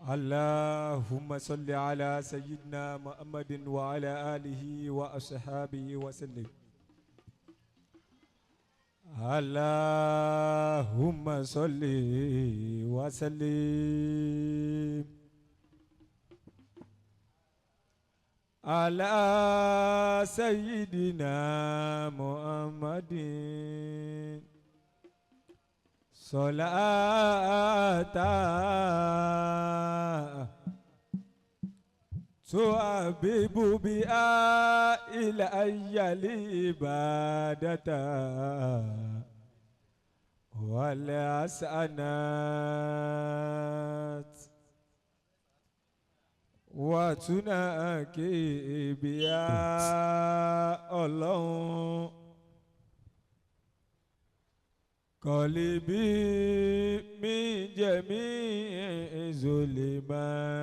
اللهم صل على سيدنا محمد وعلى آله وأصحابه وسلم. اللهم صل وسلم على سيدنا محمد صلاة تحبب بها إلي العبادة والحسنات وتناكي بها الله قلبي من جميع الظلمات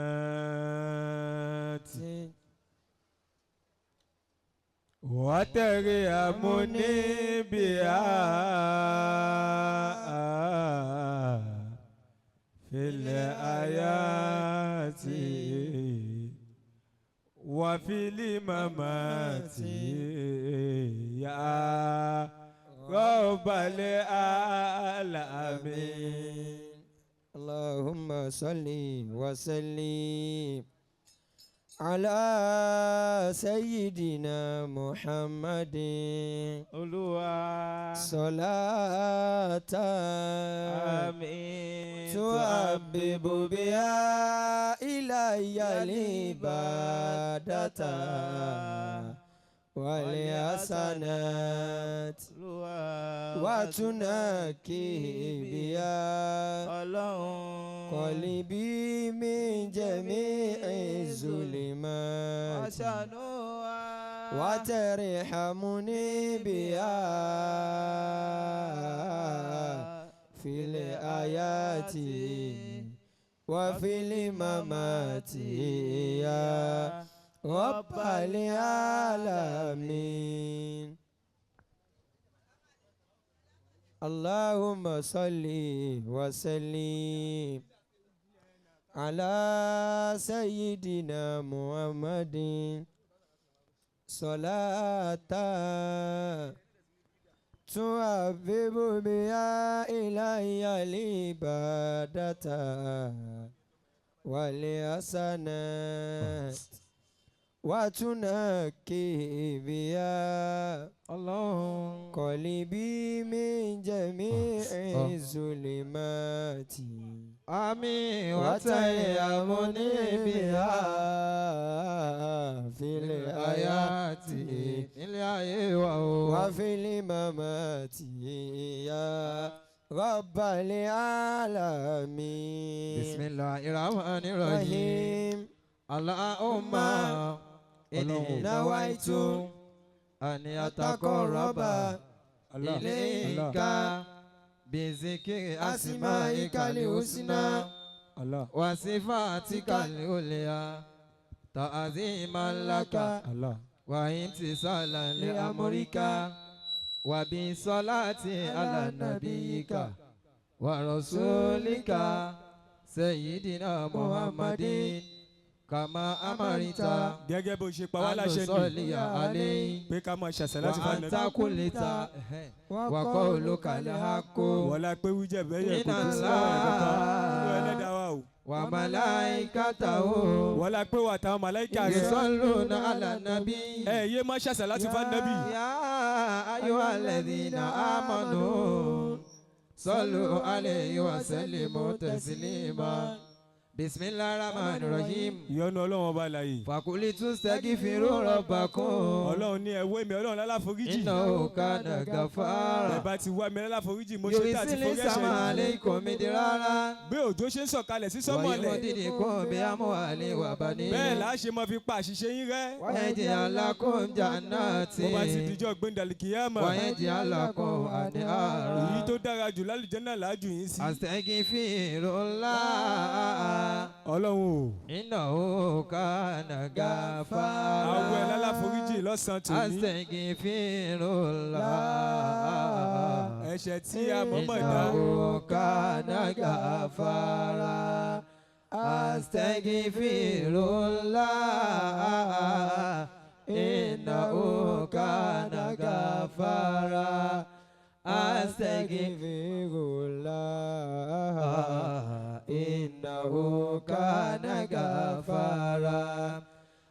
وترحمني بها في الآيات وفي الممات يا رب العالمين. اللهم صل وسلم على سيدنا محمد صلاة تحبب بها إلي العبادة والحسنات وتناكي بها قلبي من جميع الظلمات وترحمني بها في الآيات وفي الممات يا رب العالمين. اللهم صل وسلم على سيدنا محمد صلاة تحبب بها إلي العبادة والحسنات وتنكي بها قلبي من جميع الظلمات آمين. وتيمني بها في الآيات وفي الممات يا رب العالمين. بسم الله الرحمن الرحيم. اللهم إني نويت أن أتقرب إليك بذكر أسمائك الحسنى وصفاتك العليا تعظيما لك وامتثالا لأمرك وبصلاة على نبيك ورسولك سيدنا محمد kàmá amárìta gẹ́gẹ́ bó ṣe pa wá láṣẹ ní pé ká máa ṣàṣẹ láti fún ànábì. wà á takò létà wàkọ́ olókàlẹ̀ àkó. wọ́lá pé wíjẹ̀ bẹ́yẹ̀ kò tó sí ọ̀rẹ́ kankan nínú ẹlẹ́dàá wa o. wà màláìkàtà o. wọ́lá pé wà táwọn màláìkà rẹ̀. yusalluna ala nabi. ẹ yé má ṣàṣẹ láti fún ànábì. ya ayyuhalladhina amanu sallu alayhi wa sallimu taslima. Bismillahirrahmanirrahim. Ìyọ́nú Ọlọ́run ọba láyé. Fàkúlì tún sẹ́gi fi rúrọ̀ bá kún. Ọlọ́run ní ẹ̀wọ́ mi Ọlọ́run lálàforíjì. Iná òkà nàgà fara. Ẹ bá ti wá mi lálàforíjì mo ṣe tá àti forí ẹ̀ṣẹ̀ yìí. Yorùsílẹ̀ sàmàlẹ́ ikọ̀ mi di rárá. Bí òjò ṣe ń sọ̀kalẹ̀ sí sọ́mọ̀lẹ̀. Wọ́n yóò dídì kún bí amúhalẹ̀ wà bá ní. Bẹ́ẹ̀ là á ṣe máa fi pa àṣìṣe yín rẹ́. Wọ́n jẹ́ alákùn jannati. Mo bá ti dijọ́ gbẹ̀ndàlìkìyàmà. Wọ́n jẹ́ alákùn àdé àrà. Èyí tó dára jù lálùjánnà làájú yín sí. Astaghfirullah. Ọlọ́run o. Iná o kànà gàfárà. Àwọn ẹ̀ lálàforíjì lọ́sàn-án tòní. Astaghfirullah. Ẹ̀ṣẹ̀ tí a mọ̀mọ̀ dá. Iná o kànà gàfárà. astaghfirullah innahu kana ghafara astaghfirullah innahu kana ghafara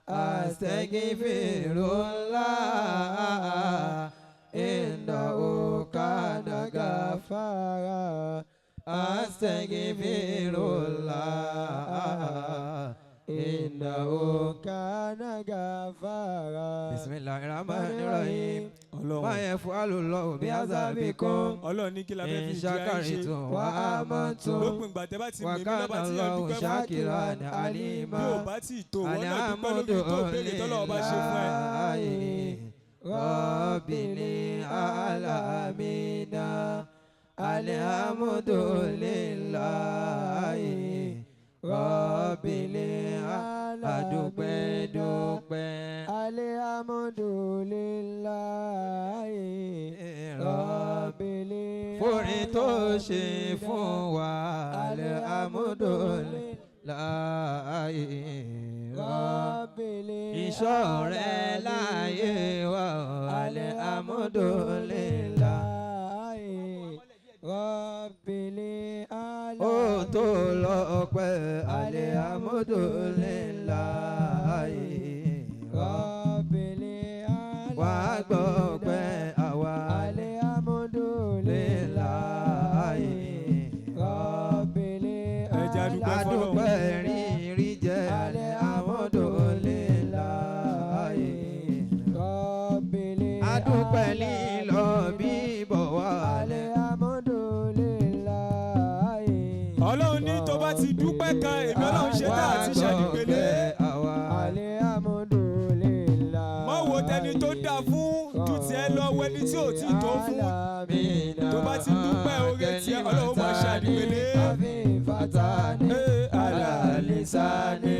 astaghfirullah innahu kana ghafara astaghfirullah innahu kana ghafara. Bismillahirrahmanirrahim. Ma yaf'alullahu bi'azabikum. Ọlọ́run ní kí la fẹ́ fi in jẹ́ àìṣe. shakartum wa amantum lópin ìgbà tẹ́ bá ti wa mímí náà bá kana ti yàn Allahu dúpẹ́ fún. shakiran alima. bí ò bá tí ì tó wọn náà dúpẹ́ lórí tó béèrè tọ́lọ́run bá ṣe fún ẹ. Rabbil alamina alhamdulillahi Rabbil adúpẹ́ dúpẹ́ alhamdulillahi Rabbil fúnrin tó ṣe fún wa alhamdulillahi Rabbil ìṣọ́ rẹ̀ láyé wa alhamdulillahi Rabbil alamin. Ó tó lọ́pẹ́ alhamdulillahi Rabbil alamin. Wà á gbọ́pẹ́ àwa alhamdulillahi Rabbil alamin. Adúpẹ́ rírí jẹ́ alhamdulillahi Rabbil alamin. Adúpẹ́ lílọ bíbọ̀ wá Ọlọ́run ní tó bá ti dúpẹ́ kan èmi Ọlọ́run ṣe tá àti ṣàdìpele. Mọ wo tẹni tó dá fún ju tiẹ̀ lọ wo ẹni tí ò tí ì tó fún. Tó bá ti dúpẹ́ oore tiẹ̀ Ọlọ́run máa ṣàdìpele. Alalisani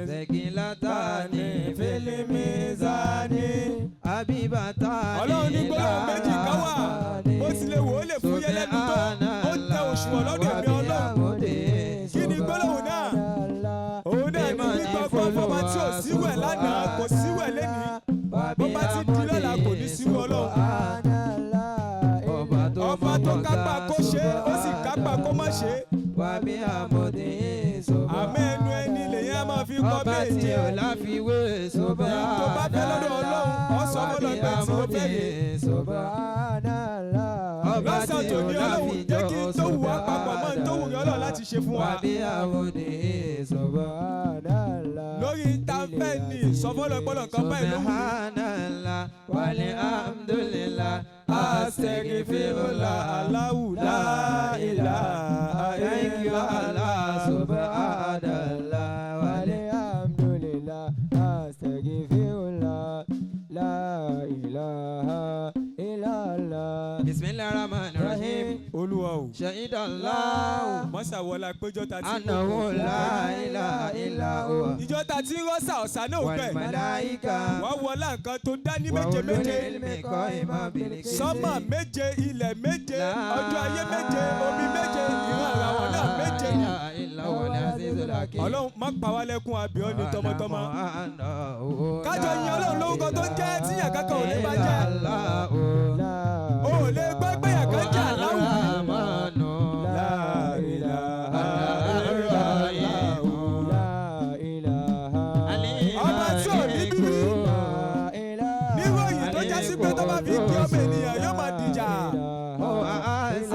Sekilatani filimizani Abibatani. Ọlọ́run ní gbọ́dọ̀ méjì kan wà bó tilẹ̀ wò ó lè fún yẹn lẹ́nu tó ó tẹ òṣùwọ̀n lọ́dọ̀ mi Ọlọ́run. Kí ni gbọ́dọ̀ náà? Òun náà ní gbígbọ́ fọmọ tí ò síwẹ̀ lánàá kò síwẹ̀ lẹ́nìí. Bó bá ti di lọ́la kò ní síwẹ̀ Ọlọ́run. Ọba tó kápá kó ṣe ó sì kápá kó má ṣe. Àmọ́ ẹnu ẹni lèyìn á máa fi kọ́ méje. Ọba tí ò láfiwé sọ́bà. Tó bá fẹ́ lọ́dọ̀ Ọlọ́run ọ̀sán ọlọ́gbẹ́ tí mo fẹ́ yé. Lọ́sàn tó ní Ọlọ́run jẹ́ kí n tó wù wá papọ̀ mọ́ n tó wù ní Ọlọ́run láti ṣe fún wa. Lórí ìtànfẹ́ ni sọfọ́lọ́pọ́lọ́ nǹkan báyìí ló wù. Walhamdulillah astaghfirullah Allahu la ilaha illallah subhanallah walhamdulillah astaghfirullah la ilaha illallah. Bismillahirrahmanirrahim. Olúwa o. Shahidallahu. Mọ́sàwọ́lá péjọ ta ti. Annahu la ilaha illa huwa. Ìjọ ta ti ń rọ́ṣà ọ̀sà náà Wal bẹ̀. malaika. Wọ́n wọlá nǹkan tó dá ní méje méje. Sọ́mà méje, ilẹ̀ méje, ọjọ́ ayé méje, omi méje, ìran àràwọ̀ náà méje ni. Ọlọ́run má pa wá lẹ́kún abíọ́ ní tọmọtọmọ. Kájọ yin Ọlọ́run lórúkọ tó ń jẹ́ tíyàn kankan ò lè bá jẹ́. O ò lè gbọ́ pé yàn kan jẹ́ aláwù. Ọba tí ò ní bíbí. Níròyìn tó jásí pé tó bá fi kí ọmọ ènìyàn yóò máa dìjà.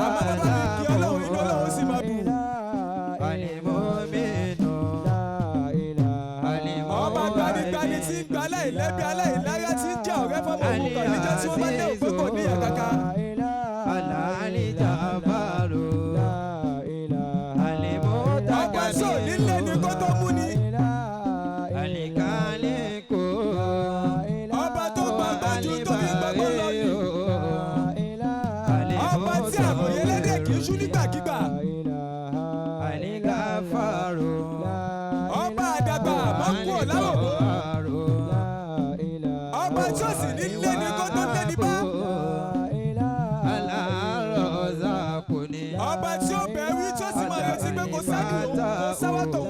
Àmọ́ tó bá fi kí Ọlọ́run inú Ọlọ́run sì máa dùn. Ọba gbanigbani tí ń gba aláìlẹ́bí aláìláyà tí ń jẹ́ ọ̀rẹ́ fọ́mọ òun kan níjọ́ tí wọ́n bá dé òpé kò níyàn kankan. Ọba tí ò nílé ni kó tó mú ni. Ọba tó gbàgbọ́ ju tó fi gbàgbọ́ lọ ni. Ọba tí àmọ̀yé lédè kì í ṣú nígbàkigbà. Ọba àdàgbà àmọ́ kú ò láwòrán. Ọba tí ó sì nílé ni kó tó lé ní bá. Ọba tí ó bẹ̀rù tí ó sì máa retí pé kò sáàkì òun kò sáwọ́ tòun.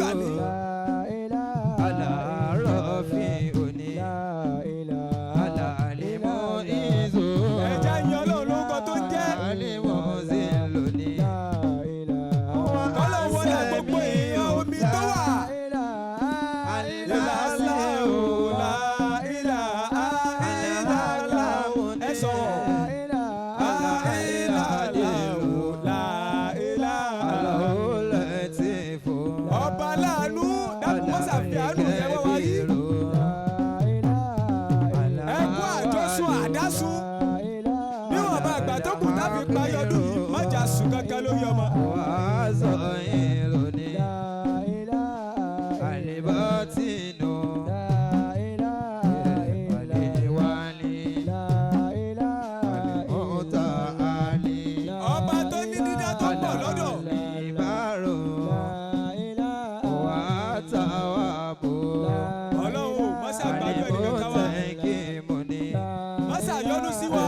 gbà mí. Alárọ̀fí òní. Alàlímọ̀ ìzò. ẹja ń yan ọlọ́run lórúkọ tó ń jẹ́. Alímọ̀ sí lónìí. ọlọ́run wọlé gbogbo èèyàn omi tó wà. ẹ sọ̀rọ̀. ọba láàánú dákun mọ́sà fi àánú yẹn wá wá rí. ẹkún àjọsùn àdásùn níwọ̀n bá àgbà tó kù tábí parí ọdún yìí má jà sùn kankan lórí ọmọ. wàásù yín lónìí. àlìbọ́tìnù. ọba tó ní dídá tó pọ̀ lọ́dọ̀. ọlọ́run mọ́sà gbàgbé ẹnìkan ká wá. mọ́sà yọ́nú sí wa.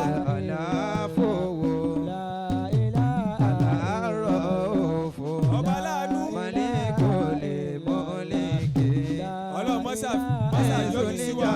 ọba láàánú. ọlọ́run mọ́sà yọ́nú sí wa.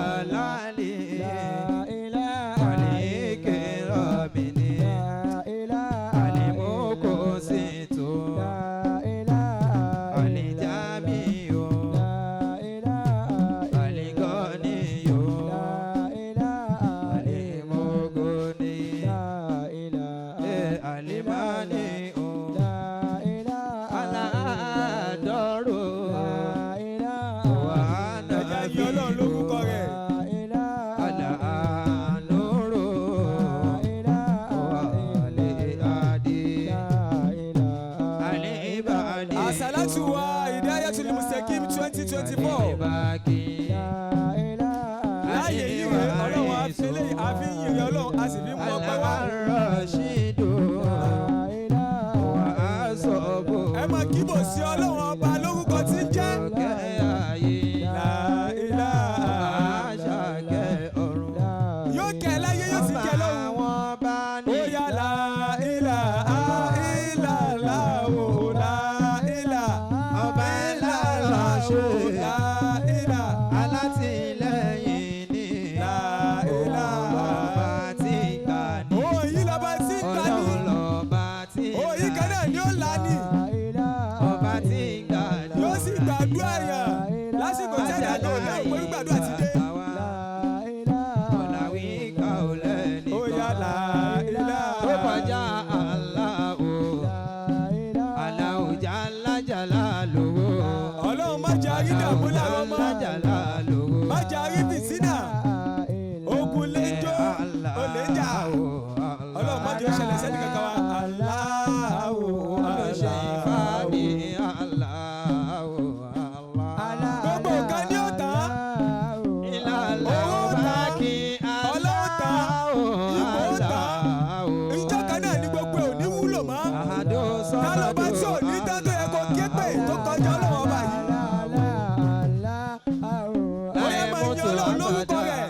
Àsàlátù wa Hidayatul Mustaqim 2024. láàyè yìí rẹ̀ ọlọ́run àfẹ́lẹ́ àfihàn rẹ̀ ọlọ́run a sì fi mú ọpẹ́ wá. ẹ máa kíbò sí ọlọ́run ọba lórúkọ tí ń jẹ́. yóò kẹ́ ẹ láyé yóò sì kẹ́ ẹ lọ́run. ó yá la ilaha illallah la ilaha ọba ńlá ṣe la ilaha alátìlẹ́yìn ni la ilaha ọba tí gbà ní. òyìn lọ́ba tí gbà ní. Ọlọ́run lọ́ba tí gbà ní. òyìn kan náà ni ó là ní. ọba tí gbà ní. yóò sì gbàdúrà yàn lásìkò tí ẹ̀dá náà lẹ́yìn pé gbàdúrà ti dé. ọ̀làwí ká ò lẹ́ni. ó yá la ilaha. ó kọjá Allahu. Allahu jalla jalaluhu. ọlọ́run má jẹ́ àrí dààmú láwọn ọmọ. jalla lówó. má jẹ́ àrí fìtínà. ogun lè jó olè jà. ọlọ́run má jẹ́ ó ṣẹlẹ̀ sẹ́ni kankan wa. Allahu ṣe ìfàdí Allahu Allah. gbogbo nǹkan ni ó tán. ìlàlá ọba kí ọlọ́run tán. ìbò ó tán. Allahu. ìjọ kan náà ni gbogbo ẹ̀ ò ní wúlò mọ́. àhàdó sọ́dọ̀ tálọ́ba tí ò ní tán tó yẹ kó ké pé tó kọjá ọlọ́run ọba yìí. bóyá máa ń yan ọlọ́run lórúkọ rẹ̀.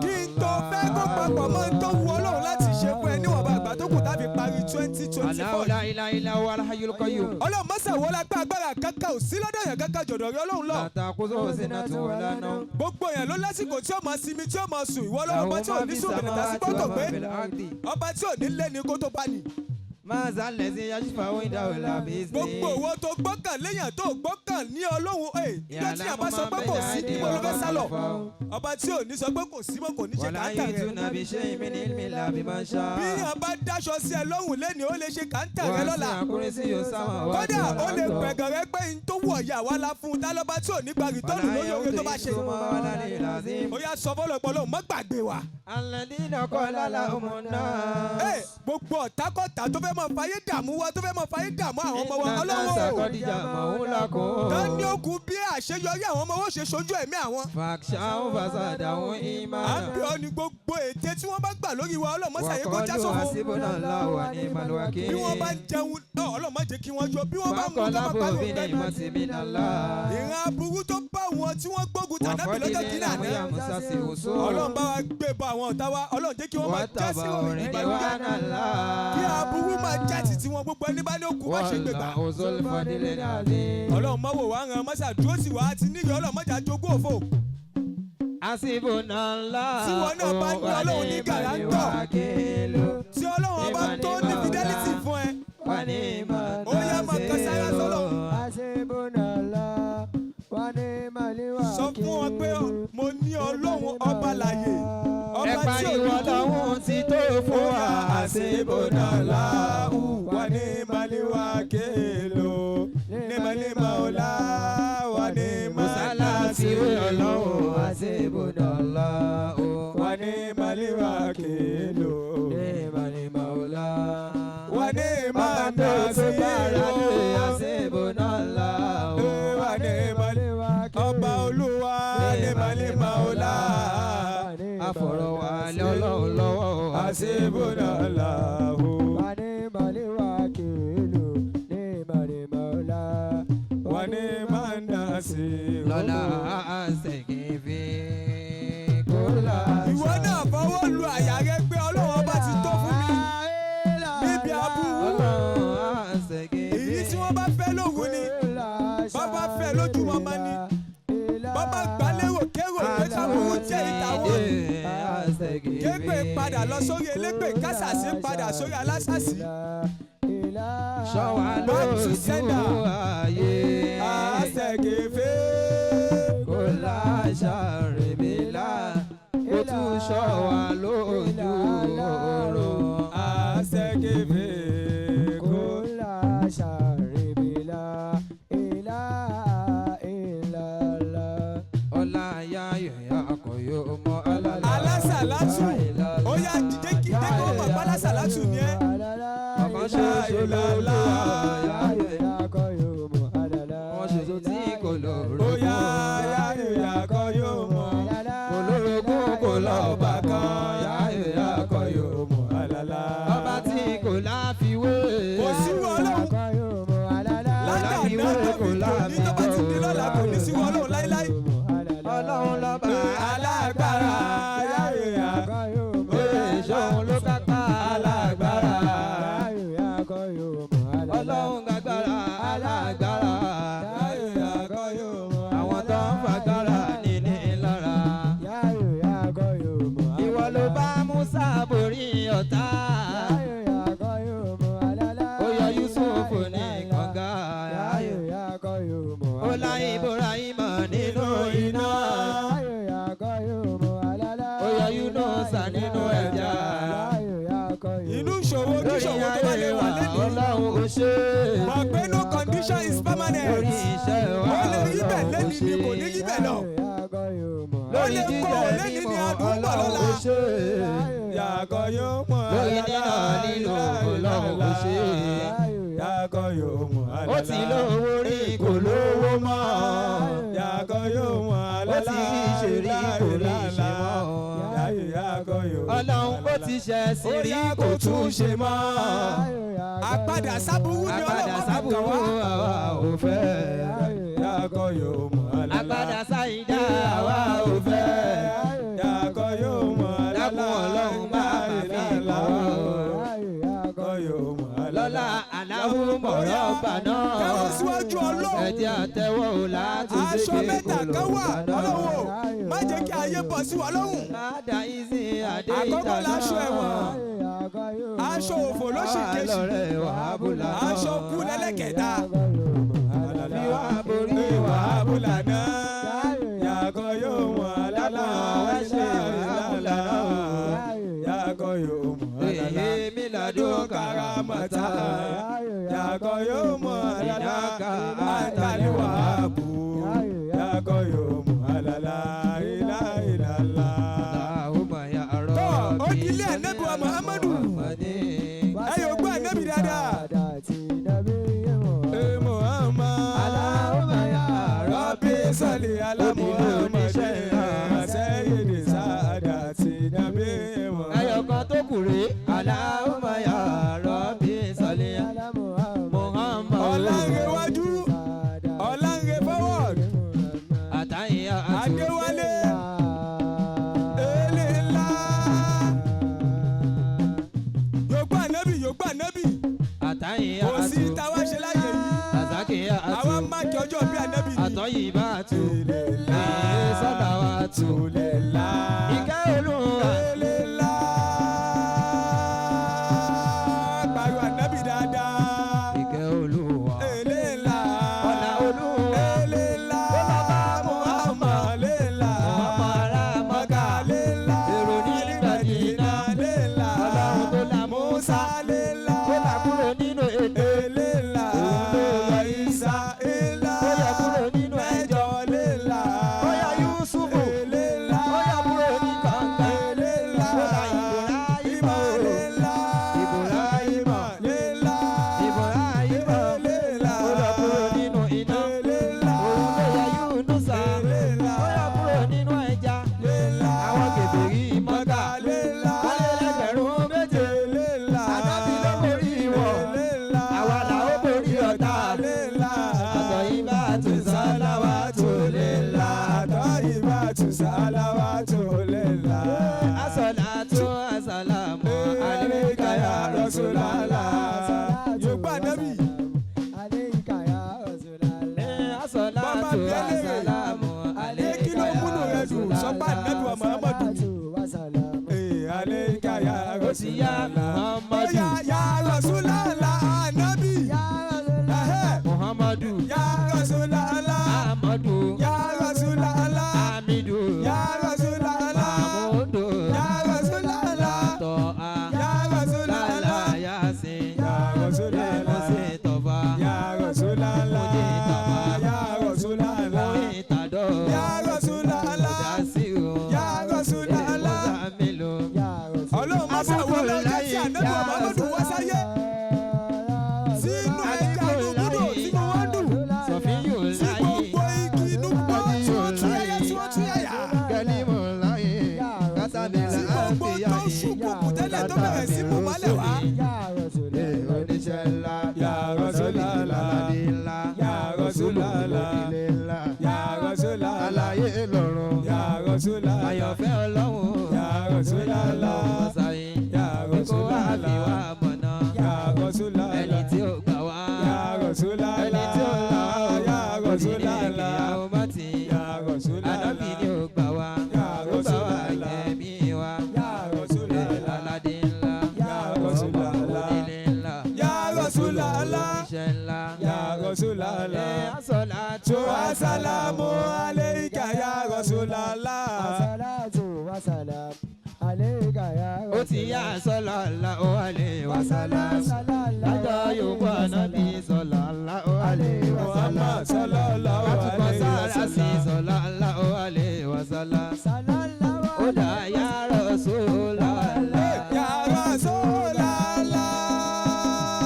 kí n tó fẹ́ kó papọ̀ mọ́ tó wu ọlọ́run láti ṣe fún ẹ níwọ̀nba àgbà tó kù tábí parí 2024. Allahu la ilaha illa huwa al-hayyul qayyum. ọlọ́run mọ́sẹ̀ wọlé pé agbára kankan ò sí lọ́dọ̀ yẹn kankan jọ̀dọ̀ rí ọlọ́run lọ. àtàkùsọ̀ sinatun wala nawm. gbogbo yẹn ló lásìkò tí ó máa sinmi tí ó máa sùn ìwọ lọ́wọ́ ọba tí ò ní sùn bẹ̀rẹ̀ tàbí gbọ́dọ̀ gbé ọba tí ò ní lé ní kó tó bá ní. máa zálẹ̀ sí yasufa wíńdà ọ̀la bíi sí. gbogbo owó tó gbọ́kàn léyàn tó gbọ́kàn ní ọlọ́run ìjọ tí yàrá sọ pé kò sí ní olùgbé sálọ ọba tí ò ní sọ pé kò sí mọ́ kò ní ṣe wàlá káńtà yìí tún rẹ̀. nàbí ṣé ìmí ní ìlmi làbí máa ń ṣá. bí yàn bá dáṣọ sí ẹ lọ́hùn lẹ́ni ó lè ṣe káńtà rẹ lọ́la. wọ́n sì àkúrẹ́ sí yóò sáwọn wá. kódà ó lè pẹ̀gàn rẹ pé n tó wọ̀ yà wá la fún un tálọ́ba tí ò ní gba rìtọ́nù lórí oore tó bá ṣe. ó yà sọ fọlọ́pọ̀ lóhùn mọ́ gbàgbé wa. alẹ́dínà kọ́ lálá ọmọ náà. gbogbo ọ̀tákọ̀tà tó fẹ́ mọ fàyè dààmú wa tó fẹ́ mọ fàyè dààmú àwọn ọmọ wa ọlọ́wọ́. sàkọ́díjà màún lakó. tani ó kú bí àṣeyọrí àwọn ọmọ wọn ṣe sojú ẹ̀mí àwọn. fàkṣáwọn fàṣàdà wọn ìmáà. à ń bí ọ ní gbogbo ète tí wọ́n bá gbà lórí wa ọlọ́mọṣàyẹ kó já wàkọ́lù sófo. àṣìbọ̀nà láwà ní màlúwàkì. bí wọ́n bá ń jẹun ọlọ́mọ jẹ́ kí wọ́n yọ bí wọ́n bá mú wàkọ́lá ká má bò pariwo bí ní bẹ́ẹ̀. ìmọ̀tìmí nàlá. ìran aburú tó bá wọn tí wọ́n gbógun tànábì lọ́jọ́ kìíní àná. Ọlọ́run bá wa gbé bọ àwọn ọ̀tá wa. Ọlọ́run jẹ́ kí wọ́n máa já sí orin ìbànújẹ́. Kí aburú máa já sí tiwọn gbogbo ẹni bá ní òkú má ṣe gbégbá. Ọlọ́run má wò wá ràn má ṣàdúró sí wa àti níyì Ọlọ́run má jà jogún òfò. Hasbunallah. Tí wọn náà bá ní Ọlọ́run ní gàrántọ̀. Tí Ọlọ́run bá tó ní fidelity fún ẹ. Ó yá máa kan sára sọ́lọ́run. Sọ fún wọn pé mo ní Ọlọ́run ọba láyé. Ẹ pariwo Ọlọ́run tí tó fún wa. Hasbunallah wa ni'mal wakil. Ni'mal mawla wa ni'mal nasir. Ọlọ́run Hasbunallah wa ni'mal wakil. Ni'mal mawla wa ni'mal nasir. Hasbunallah wa ni'mal ọba Olúwa ni'mal mawla. Àfọ̀rọ̀wá lọ́lọ́run lọ́wọ́. Hasbunallah wa ni'mal nasir. Lọ́la àṣẹ̀kẹ̀fẹ̀ kólà. Ìwọ náà fọwọ́ lu àyà rẹ pé Ọlọ́run ọba ti tó fún mi níbi aburú. Èyí tí wọ́n bá fẹ́ lóhùn ni bàbá fẹ́ lójú wọn máa ní. Bàbá gbálérò kérò pé káburú jẹ́ ìtàwọ́. Kégbè padà lọ sórí elégbè kásàsí padà sórí alásàsí. Ṣọ́wá lójú ayé. Àṣẹ̀kẹ̀fẹ̀ kó láṣà rèmílà. Ó tún ṣọ́wá lójú ọ̀rọ̀. Àṣẹ̀kẹ̀fẹ̀ kó láṣà rèmílà. Ọlá ayá yọ̀yà akọ̀yọ̀ ọmọ alálà. Alásàlátù ó yá dìde kí dẹ́kọ̀ ọmọ àgbà alásàlátù ni ẹ́. Ọkàn ṣoṣo lọ́la. Wọ́n ṣoṣo tí kò lóró. Ó yá yáyọ̀ akọ̀yọ̀ mọ́. Kò lórogún kò lọ́ba kan. Yáyọ̀ akọ̀yọ̀ mọ́ alálà. Ọba tí kò láfiwé. Kò sí wọ́n lọ́hùn. Láfiwé kò Ní tó bá ti di lọ́la kò ní sí wọ́n lọ́hùn láíláí. Ọlọ́run lọ́ba Alágbára yáyọ̀ akọ̀yọ̀ mọ́. ṣòun ló kápá alágbára. Ọlọ́run gbàgbára alágbára. Yáyọ̀ akọ̀yọ̀ mọ́. Àwọn tó ń fagbára níní lára. Ìwọ ló bá Musa borí ọ̀tá. Ó yọ Yusuf ní kànga. Ó lá Ibrahim nínú iná. Ó yọ Yunusa nínú ẹja. Inú ìṣòro kí ìṣòro tó bá lè wà lẹ́nu. Ọlọ́run ó ṣe é. Mọ̀ pé no condition is permanent. Lórí iṣẹ́ wa Ó lè rí bẹ̀ lẹ́ni ni kò ní rí bẹ̀ lọ. lórí Ó lè kó jíjẹ lẹ́ni mímọ́ ní adùn pọ̀ Ọlọ́run lọ́la. ó ṣe é. Yàgò yóò mọ̀ Lórí nínà lílo Ọlọ́run ó ṣe é. Yàgò yóò mọ̀ Ó ti lówó rí kò lówó mọ́. Yàgò yóò mọ̀ Ó ti rí ìṣèrí kò rí ìṣe mọ́. Yàgò yóò mọ̀ Ọlọ́run ó ti ṣe sí rí kò tún ṣe mọ́. Àpadà sábúrú ni Àpadà Ọlọ́run fi sábúrú kàn wá. àwa ò fẹ́. Yàgò yóò mọ̀ Àpadà sáìdá àwa ò fẹ́. Yàgò yóò mọ̀ Dákun Ọlọ́run má bà mí kọ́. Yàgò yóò mọ̀ Lọ́lá aláwo mọ̀rọ̀ bà náà. Káwọn síwájú Ọlọ́run. Ẹ̀jẹ̀ àtẹ̀wọ́ ò láti ṣe Aṣọ kékeré mẹ́ta kan wà Ọlọ́run o. Má jẹ́ kí ayé bọ̀ sí wa lọ́hùn. Ládà ìsì àdé ìtàná. Àkọ́kọ́ láṣọ ẹ̀wọ̀n. Aṣọ òfò ló ṣì kejì. Àlọ́rẹ̀ wàhábùlà náà. Aṣọ kú lẹ́lẹ́kẹ̀ẹ́ta. Bí wàá borí wàhábùlà náà. Yàgò yóò mọ̀ alálà. wá ṣe wàhábùlà náà. Yàgò yóò mọ̀ alálà. Èyí mi làdún karamata. Yàgò yóò mọ̀ alálà. Ìnáka Àtàlí wàhábù. Yàgò yóò mọ̀ alálà. Ilá ìlàlá. Allahumma ya Rabbi. Ó di ilé ànábì wa Muhammadu. Ẹ yóò gbọ́ ànábì dáadáa. Muhammad. Allahumma ya Rabbi salli ala Muhammad. Sayyidi Saadati Nabi Muhammad. Ẹyọ̀kan tó kù rèé. Allahumma ya Rabbi salli ala Muhammad. Ọ̀làǹrẹ̀wájú. Ọ̀làǹrẹ̀ forward. Àtàyìn ànábì ni. àtọ́yìnbátù Lélá. sọ́làwátù Lélá. ìkẹ́ olúwa. Lélá. Pariwo ànábì dáadáa. ìkẹ́ olúwa. Lélá. ọ̀nà olúwa. Lélá. Muhammad. Lélá. ọmọ ará Mọ́kà. Lélá. èrò ní Mẹ́dínà. Lélá. ọlọ́run tó la Mùsá. Lélá. ó là kúrò nínú ètò. Lélá. Ìsá. Lélá. ó yà kúrò nínú ẹjọ́. Lélá. ó yà Yúsúfù. Lélá. ó yà kúrò ní kànga. Lélá. ó là Ìbùráhímà. Lélá. Ìbùráhímà. Lélá. Ìbùráhímà. Lélá. ó lọ kúrò nínú iná. Lélá. òun ló yà Yúnúsà. Lélá. ó yà kúrò nínú ẹja. Lélá. àwọn kèfèrí Mọ́kà. Lélá. wọ́n lé lẹ́gbẹ̀rún méje. Lélá. Ànábì ló borí wọn. Lélá. àwa là ó borí ọ̀tá. Lélá. àtọ̀yìnbátù sálàwátù lélá. Àtọ̀yìnbátù sálàwátù lélá. asọ̀làtù asàlámù àlẹ́kà yà Rasulallah. Yorùbá ànábì. asọ̀làtù asàlámù Kí ló àlẹ́kà múnú yà rẹ dùn? Sọ́pà ànábì wa Muhammadu. Àlẹ́kà yà ó ti yá Muhammadu. Yà Rasulallah ànábì. Muhammadu. Yà Rasulallah. Amadu. Yà Rasulallah. Amidu. Yà Rasulallah. Mahmudu. Yà Rasulallah. Tọ́a. Yà Rasulallah. Lálá Yasin. Yà Rasulallah. Mose Tọ́ba. Ya Rasulallah, Ya Rasulallah, Muhitado. Ya Rasulallah, Mudasiru. Ya Rasulallah. Muzamilu. Ọlọ́run máa ṣe àwọn ọlọ́jọ́ tí ànábì Muhammadu wá sáyé sínú ẹja inú búdò tí mo wá dùn Sọ̀fíyù tí láyé. gbogbo igi inú gbọ́ tí wọ́n tú yáyá tí wọ́n tú yáyá Kẹ́límù láyé. Kásábìlà tí gbogbo tó ṣùkùkù tẹ́lẹ̀ tó bẹ̀rẹ̀ sí mú mọ́lẹ̀ wá. Oníṣẹ́ ńlá. Ya Rasulallah, Aládé ńlá. Ya Rasulallah, Ilé ńlá. Ya Rasulallah, Àlàyé lọ́run. Ya Rasulallah, Àyànfẹ́ Ọlọ́run. Ya Rasulallah, Sáyé. Ya Kó wá fi wá Rasulallah, mọ̀nà. Ya Rasulallah, Ẹni tí ó gbà wá. Ya Rasulallah, Ẹni tí ó là wá. Ya Rasulallah, Ìyàwó mọ́tì. Ya Rasulallah, Ànábì ni ó gbà wá. Ya Ó gbà wá Rasulallah, ẹ̀mí wa. Ya Rasulallah, Aládé ńlá. Ya Rasulallah, Onílé ńlá. Ya Rasulallah, Oníṣẹ́ ńlá. Ya Rasulallah, Asọ̀làtù Assalamu alayka ya Rasulallah. ó ti yá sallallahu alaihi wasallam. látọ̀ yòókù ànábì sallallahu alaihi wasallam. Muhammad sallallahu àtúkọ̀ alayhi wa sára sí sallam. sallallahu alaihi wasallam. ó dà yá Rasulullah. Ya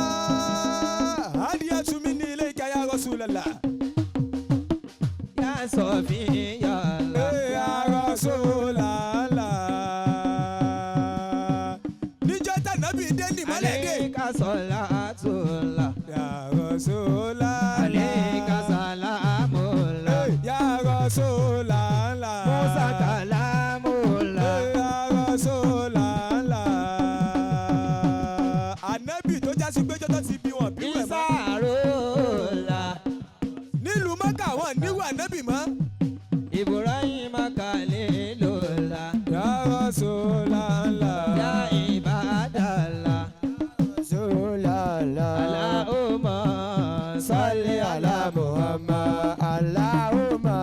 Rasulallah, hadiyatu minni ilayka ya Rasulallah. yá Safiyallah. Ya Rasulallah, níjọ́ tànàbí dé ní mọ́lẹ́dẹ̀. alayka salatullah. Ya Rasulallah, alayka salamullah. Ya Rasulallah, Musa kalamullah. Ya Rasulallah, ànábì tó jásí pé jọ́tọ̀ ti bí wọn bí wẹ̀ mọ́. Isarullah. Nílùú Mọ́kà wọn níwò ànábì mọ́. Ibrahim Khalilullah. Ya Rasulallah, Ya ibadallah. Allahumma salli ala Muhammad. Allahumma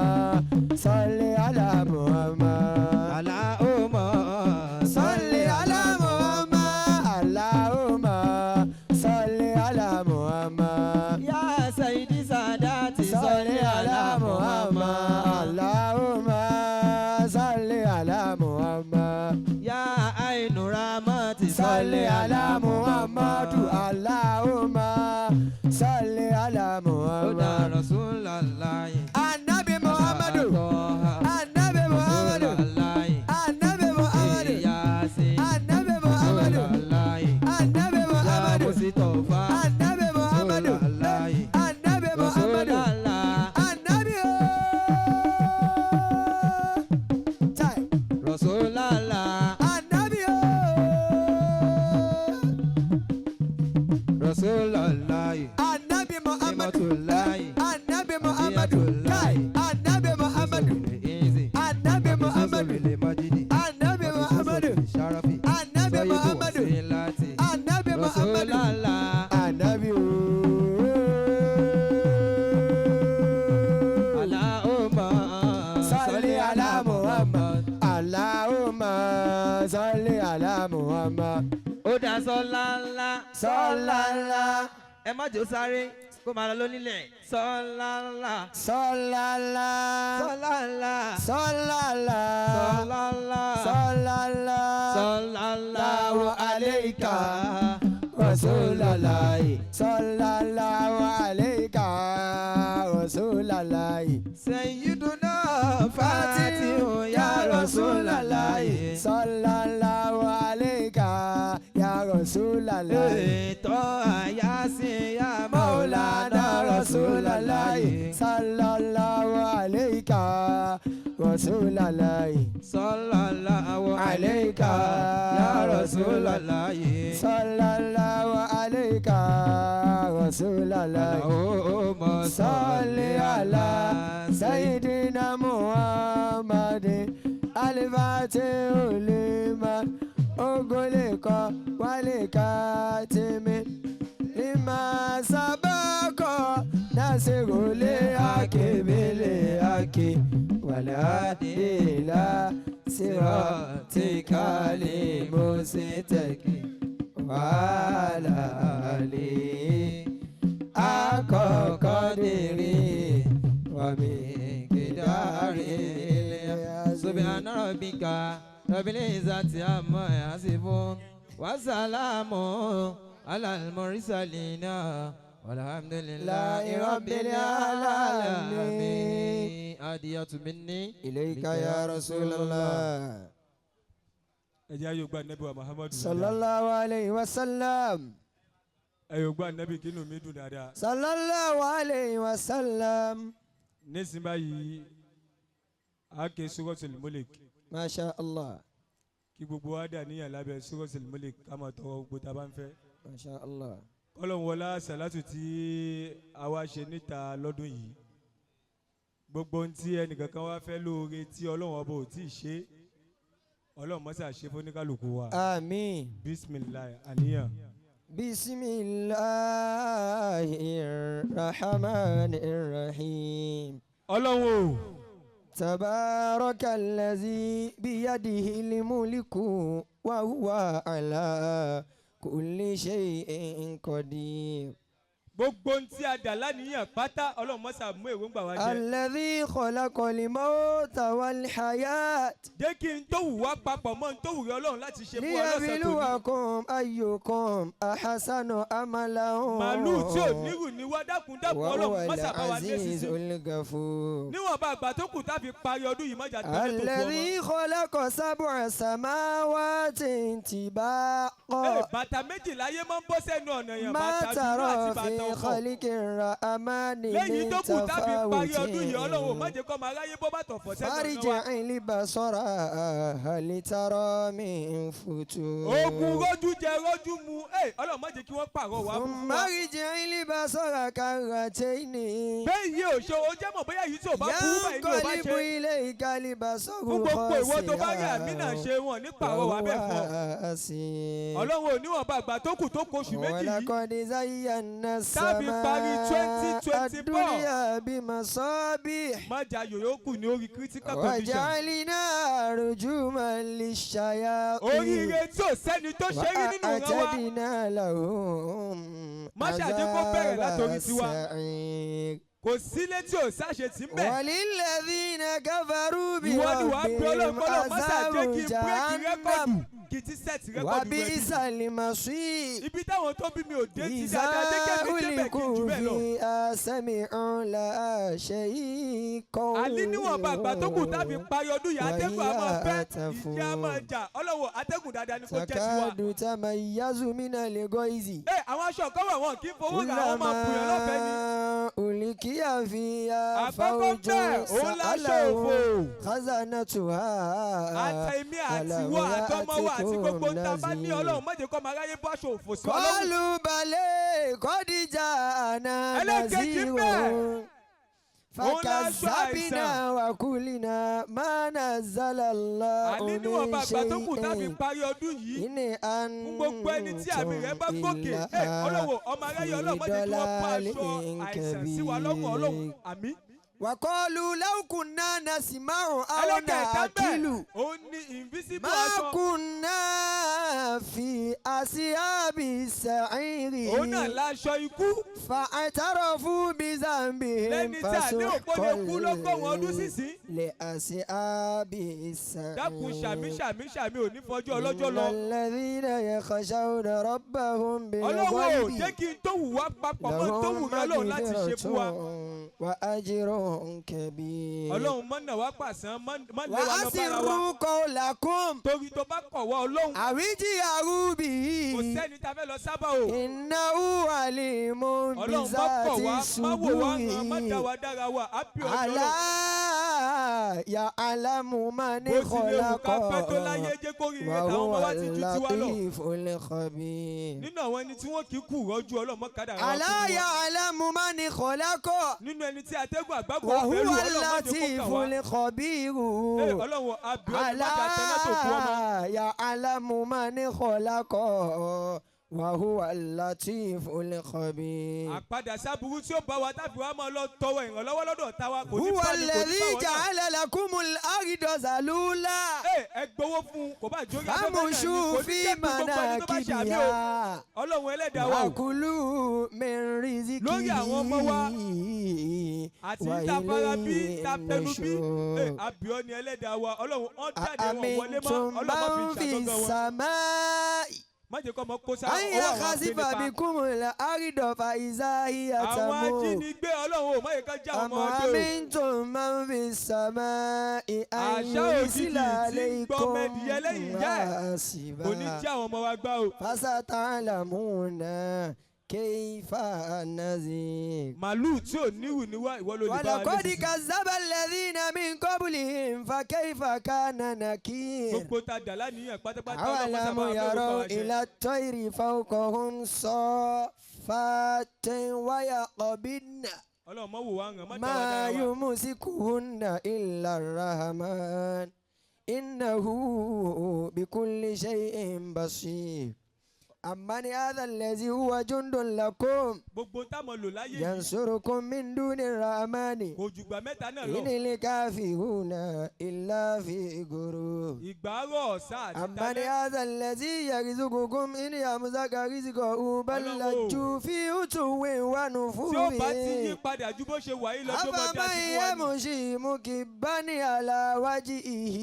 salli ala Muhammad. Allahumma salli ala Muhammad. Allahumma salli ala Muhammad. Ya Sayyidi Sadati salli ala Muhammad. Kai, Anabi Muhammadu. Anabi Muhammadu. Anabi Muhammadu. Anabi Muhammadu. Anabi Muhammadu. Anabi Allahumma salli ala Muhammad. Allahumma salli ala Muhammad. Ó dá sọ́lá ńlá. Sọ́lá ńlá. Ẹ má jò sáré kó máa lọ lónílẹ̀. Sọ́lá ńlá. Sọ́lá ńlá. Sọ́lá ńlá. Sọ́lá ńlá. Sọ́lá ńlá. Sọ́lá ńlá. Sọ́lá ńlá. Wa alayka Rasulullahi. Sallallahu alayka Rasulullahi. Sayyiduna Fatihu ya Rasulullahi. Sallallahu alayka ya Rasulullahi. Tọ́ àyàsí ya Maulana Rasulullahi. Sallallahu alayka Rasulullahi. Sallallahu alayka ya Rasulullahi. Sallallahu alayka Rasulullahi. Allahumma Salli ala Sayyidina Muhammadin al-Fatihul lima ogoleko walekatimi lima sabako nasirule akebele ake waladila siratikali musitaki wala ali akọkọdiri wabikidari. Subhana rabbika rabbil izzati amma yasifun wa salamun alal mursalina walhamdulillahi rabbil alamin. Adiyatu minni ilayka ya Rasulallah. ẹ jẹ́ ayọ̀ gba nẹ́bí wa Muhammadu. Sallallahu alayhi wa sallam. ayọ̀ gba nẹ́bí kí inú mi dùn dáadáa. Sallallahu alayhi wa sallam. nísìnyí báyìí a ké Suratul Mulk. Masha Allah. kí gbogbo wa dà níyàn lábẹ́ Suratul Mulk ká máa tọrọ gbogbo tá a bá ń fẹ́. Masha Allah. kọ́lọ́n wọlá sàlátù tí a wá ṣe níta lọ́dún yìí. gbogbo ohun tí ẹnìkankan wá fẹ́ lóore tí Ọlọ́run ọba ò tí ì ṣe Ọlọ́run mọ́sá ṣe fún oníkàlùkù wa. Àmín. bisimilayi àníyàn. Bismillahirrahmanirrahim. Ọlọ́run o. Tabarakallazi biyadihil mulku wa huwa ala kulli shay'in qadir. gbogbo ohun tí a dà láníyàn pátá Ọlọ́run mọ́sá mú èròǹgbà wa jẹ. Alladhi khalaqal mawta wal hayat. jẹ́ kí n tó wù wá papọ̀ mọ́ n tó wù rí Ọlọ́run láti ṣe fún ọlọ́sàn tó ní. Liyabluwakum ayyukum ahsanu amalan. màálù tí ò nírù ní wá dákun Ọlọ́run mọ́sá bá wa ní sísìn. Azizul Ghafur. níwọ̀nba àgbà tó kù tá a fi parí ọdún yìí mọ́jà tó ní tó kú ọmọ. Alladhi khalaqa sab'a samawati tibaqa. bàtà méjìlá yé máa ń bọ́ sẹ́nu ọ̀nà yẹn Ma bàtà dúró tara àti fi bàtà ọkọ̀. khalqir rahmani lẹ́yìn min tó kù tá a fi parí ọdún yìí Ọlọ́run ò má tafawutin. jẹ́ kó máa ráyé bọ́ bàtọ̀ fọ́ sẹ́nu ọ̀nà wa. Farji'il basara hal tara min futur. ogun rójú jẹ rójú mu Ọlọ́run má jẹ́ kí wọ́n pààrọ̀ wá fún wa. Marji'il basara karratayni. bẹ́ẹ̀ yìí ò ṣe o jẹ́ mọ̀ bóyá yìí tí ò bá burú báyìí ni ò bá Yanqalibu ṣe. ilaykal basaru fún gbogbo ìwọ tó bá rí àmì náà ṣe wọn ní pààrọ̀ wá bẹ́ẹ̀ fún ọ. khasi'in. Ọlọ́run ò níwọ̀nba àgbà tó kù tó kù oṣù méjì yìí. Walaqad zayyana Tàbí parí 2024. ad-dunya bimasabih. má jà yòyó kù ní orí critical Wa condition. ja'alna rujuman lish-shayatin. oríire tí ò sẹ́ni tó ṣe rí nínú ìran wa. وأعتدنا لهم Má ṣàjẹ́ kó bẹ̀rẹ̀ látòrí tiwa. السعير. kò sílé tí ò sáṣe tí ń bẹ̀. وللذين كفروا ìwọ ni wàá pe Ọlọ́run بربهم kọ́lọ́ má ṣàjẹ́ kí عذاب n bírèkì جهنم rẹ́kọ̀dù kì í ti sẹ́ẹ̀tì rẹ́kọ̀dù rẹ̀ وبئس bí. المصير. ibi táwọn tó bí mi ò dé ti إذا dáadáa dé kẹ́mi débẹ̀ kí n jù ألقوا bẹ́ẹ̀ lọ. فيها سمعوا لها شهيقا àní níwọ̀nba àgbà tó kù tá a fi parí ọdún yìí atẹ́gùn á máa fẹ́ وهي ìjì á máa jà Ọlọ́run atẹ́gùn dáadáa ni kò jẹ́ sí wa. تكاد تميز من الغيظ. àwọn aṣọ kan wà wọn kì í fowó ra àwọn máa bùn yàn lọ́fẹ̀ẹ́ ni. ألقي فيها àkọ́kọ́ فوج bẹ́ẹ̀ òun láṣọ òfò. سألهم خزنتها àtẹ̀mí àtiwọ́ àtọmọwọ́ àti gbogbo ń ta bá ní Ọlọ́run má jẹ́ kó máa ráyé bọ́ aṣọ òfò sí Ọlọ́run. قالوا بلى قد جاءنا ẹlẹ́kẹ̀jì نذير bẹ́ẹ̀. فكذبنا وقلنا ما نزل الله àní من níwọ̀nba àgbà tó kù tá a fi شيء parí ọdún yìí إن fún gbogbo ẹni tí àmì rẹ̀ bá أنتم gòkè إلا ọlọ́wọ́ ọmọ aráyé ọlọ́mọdé kí wọ́n pa aṣọ àìsàn sí wa lọ́wọ́ ọlọ́wọ́ àmì. وقالوا لو كنا نسمع أو ẹlẹ́kẹ̀ẹ́ta bẹ́ẹ̀ نعقل ó ní invisible ما aṣọ كنا في أصحاب السعير òun náà láṣọ ikú فاعترفوا بذنبهم lẹ́ni tí àní òpó lè kú lọ́gọ́rùn-ún ọdún sísìn. لأصحاب السعير dákun ṣàmì ṣàmì ṣàmì ò ní fọjọ́ ọlọ́jọ́ lọ. الذين يخشون ربهم ọlọ́wọ́ ò بالغيب jẹ́ kí n tó wù wá papọ̀ mọ́ tó wù mí ọlọ́run láti ṣe fún wa. وأجر كبير ọlọ́run mọ́ náà wá pàṣán mọ́ lé wa lọ bára wa. وأسروا قولكم torí tó bá kọ̀ wá ọlọ́run أو اجهروا به kò sẹ́ni tá a fẹ́ lọ sábà o. إنه عليم ọlọ́run bá بذات kọ̀ wá má wò wá hàn má dá الصدور wa dára wa á bí ọjọ́ ألا lọ. يعلم من bó ti lè wù خلق ká pẹ́ tó láyé jẹ́ kó rí rẹ̀ táwọn ọmọ وهو wa ti ju tiwa lọ. اللطيف الخبير nínú àwọn ẹni tí wọ́n kì í kú rọ́jú ọlọ́mọ kádà rà ألا fún wọn. يعلم من خلق nínú ẹni tí atẹ́gùn àgbàgbọ́ وهو pẹ̀lú ọlọ́mọdé kó kà اللطيف wá. الخبير ọlọ́run àbíọ́ ní májà tẹ́lẹ̀ tó kú ọmọ. ألا يعلم من خلق وهو اللطيف الخبير àpadà sábúrú tí ó bá wa tàbí wa máa lọ tọwọ́ ìrànlọ́wọ́ lọ́dọ̀ táwa kò ní هو bá ní kò ní الذي bá wọn náà. جعل لكم الأرض ذلولا ẹ gbowó fún un kò bá jórí afẹ́fẹ́ náà ni فامشوا kò ní في jẹ́ bí gbogbo ẹni tó bá ṣe àmì o. مناكبها ọlọ́run ẹlẹ́dàá wa o. وكلوا من رزقه lórí àwọn ọmọ wa àti ta fara bí ta fẹnu bí àbíọ́ ni ẹlẹ́dàá wa ọlọ́run ọ́n jáde wọn wọlé mọ́ أأمنتم ọlọ́mọ من fi في ṣàtọ́gàn wọn. السماء má jẹ́ kọ́ ọmọ kó sá أن ọwọ́ àwọn يخسف agbẹnipa. بكم الأرض فإذا هي àwọn تمور ajínigbé ọlọ́run ò má yẹ ká já أم ọmọ ọdẹ o. أمنتم من في السماء أن àṣà يرسل òjijì tí ń gbọ́ عليكم mẹ́dìyẹ lẹ́yìn ìyá ẹ̀ kò ní حاسبا já àwọn ọmọ wa gbá o. فستعلمون كيف نذير màálù tí ò níwù níwá ìwọ ló lè bá wa ولقد lé sísè. كذب الذين من قبلهم فكيف كان نكير gbogbo ta dà lánìyàn pátápátá أولم يروا إلى الطير فوقهم صافات ويقبضن ọlọ́run mọ́ wò wá hàn má dá wa ما dára wa. يمسكهن إلا الرحمن إنه بكل شيء بصير أمن هذا الذي هو جند لكم gbogbo táwọn lò láyé yìí ينصركم من دون الرحمن kò jùgbà mẹ́ta náà إن lọ. الكافرون إلا في غرور ìgbà rọ̀ ọ̀sán àti أمن talẹ́. هذا الذي يرزقكم إن يمسك رزقه بل Ọlọ́run o. لجوا في عتو tí ó bá ti yí ونفور padà ju bó ṣe wà yìí lọ tó bá dá أفمن sí fún wa ni. يمشي مكبا على وجهه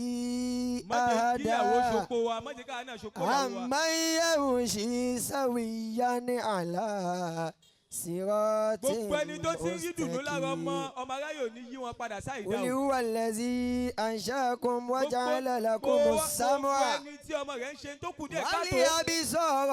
má jẹ́ kí ìyàwó أهدى ṣoko wa má jẹ́ káà náà ṣoko ìyàwó wa. أمن يمشي سويا على صراط gbogbo ẹni tó ti ń rí dùnú lára ọmọ aráyè ò ní yí wọn padà sáì قل dáhùn. هو الذي أنشأكم وجعل لكم gbogbo السمع ẹni tí ọmọ rẹ̀ ń ṣe tó kù díẹ̀ káàtó. والأبصار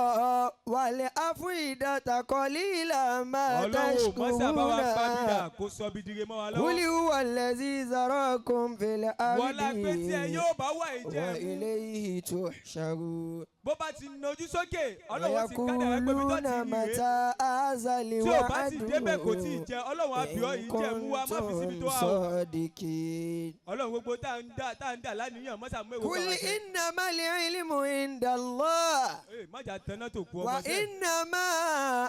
والأفئدة قليلا ما ọlọ́run ò mọ́ sábà wá gbàdúrà تشكرون kó sọ bìdìrẹ mọ́ wa قل lọ́wọ́. هو الذي ذراكم في wọ́n la pé tí ẹ الأرض yóò bá wà ìjẹ́ ẹ̀mú. وإليه تحشرون bó bá ti nojú sókè ọlọ́run ti kádàrá pé bí tó ti ويقولون rí متى rèé. هذا tí ò bá ti الوعد débẹ̀ kò tí ì jẹ ọlọ́run àbíọ́ إن yìí jẹ́ mú wa má fi síbi tó كنتم wà o. صادقين ọlọ́run gbogbo tá à ń dà lánìyàn mọ́sà mú èwo قل bá wa jẹ. إنما العلم عند الله má jà tẹ́ná tó kú ọmọ sẹ́ẹ̀. وإنما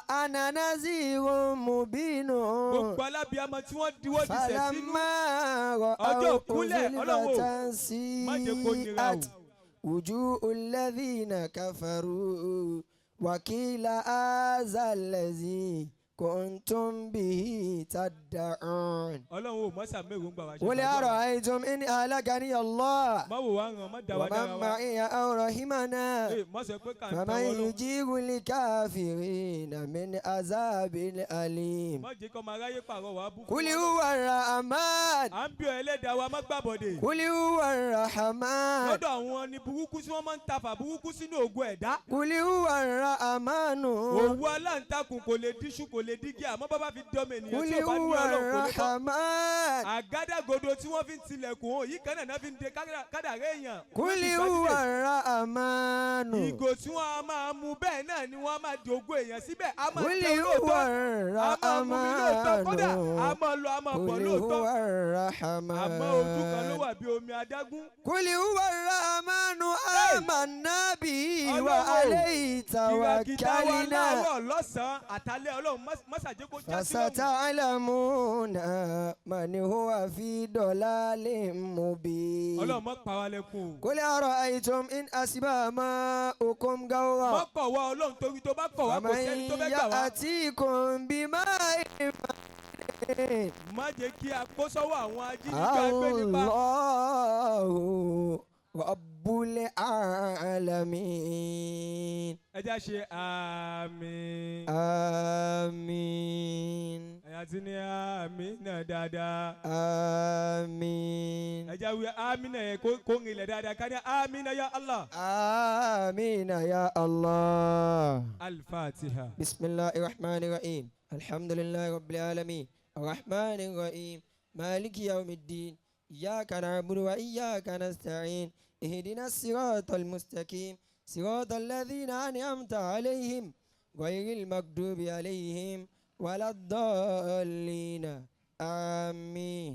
أنا نذير مبين gbogbo alábíàmọ tí wọ́n diwọ́ di sẹ̀ sínú. فلما ọjọ́ رأوا òkúlẹ̀ ọlọ́run زلفة má jẹ́ kó nira o. سيئت وجوه الذين كفروا وقيل هذا الذي كنتم به تدعون ọlọ́run ò mọ́sà mẹ́rù ń gbà wá ṣe. قل أرأيتم إن أهلكني الله má wò wá hàn má dá wa ومن dára wa. معي أو رحمنا má sọ pé kà ń فمن tán ọlọ́run. يجيب الكافرين من عذاب أليم má jẹ́ kọ́ máa ráyè pààrọ̀ wá bú. قل هو الرحمن à ń bí ọ ẹlẹ́dàá wa má gbàbọ̀dè. قل هو الرحمن lọ́dọ̀ àwọn ni burúkú tí wọ́n máa ń tafà burúkú sínú ògùn ẹ̀dá. قل هو الرحمن òwú aláǹtakùn kò lè díṣu kò lè lè dígí àmọ́ bàbá fi dọ́mọ ènìyàn قل tí ò bá ní هو ọlọ́run kò lè bọ́. الرحمن àgádágodo tí wọ́n fi ń tilẹ̀kùn òun yìí kan náà fi ń de kádàrá èèyàn. قل هو الرحمن ìgò tí wọ́n á máa mu bẹ́ẹ̀ náà ni wọ́n á máa di ògo èèyàn síbẹ̀ á máa قل jẹ́ هو olóòótọ́ á máa mú mi lóòótọ́ kódà á الرحمن máa lọ á máa bọ̀ قل lóòótọ́ هو àmọ́ ojú kan ló الرحمن wà bí omi adágún. قل هو الرحمن آمنا به Ọlọ́run, وعليه kìràkìtà wa توكلنا láàárọ̀ lọ́sàn-án àtàlẹ́ ọlọ́run mọ́sàjẹ́ kó já sí lọ́run. فستعلمون من هو في ضلال مبين ọlọ́run mọ́ pa wá lẹ́kùn o. قل أرأيتم إن أصبح ماؤكم غورا mọ́ kọ̀ wá ọlọ́run torí tó bá kọ̀ wá kò فمن sẹ́ni tó fẹ́ gbà wá. يأتيكم بماء má jẹ́ kí a kó sọ́wọ́ àwọn ajínigbé agbẹ́nipa. الله رب العالمين ẹ já ṣe àmín. آمين ẹ̀yà tí ní àmín náà dáadáa. آمين ẹ já wí àmín náà yẹn kó ń ilẹ̀ dáadáa ká ní àmín náà ya Allah. آمين يا الله al-Fatiha. بسم الله الرحمن الرحيم الحمد لله رب العالمين الرحمن الرحيم مالك يوم الدين إياك نعبد وإياك نستعين اهدنا الصراط المستقيم صراط الذين أنعمت عليهم غير المغضوب عليهم ولا الضالين آمين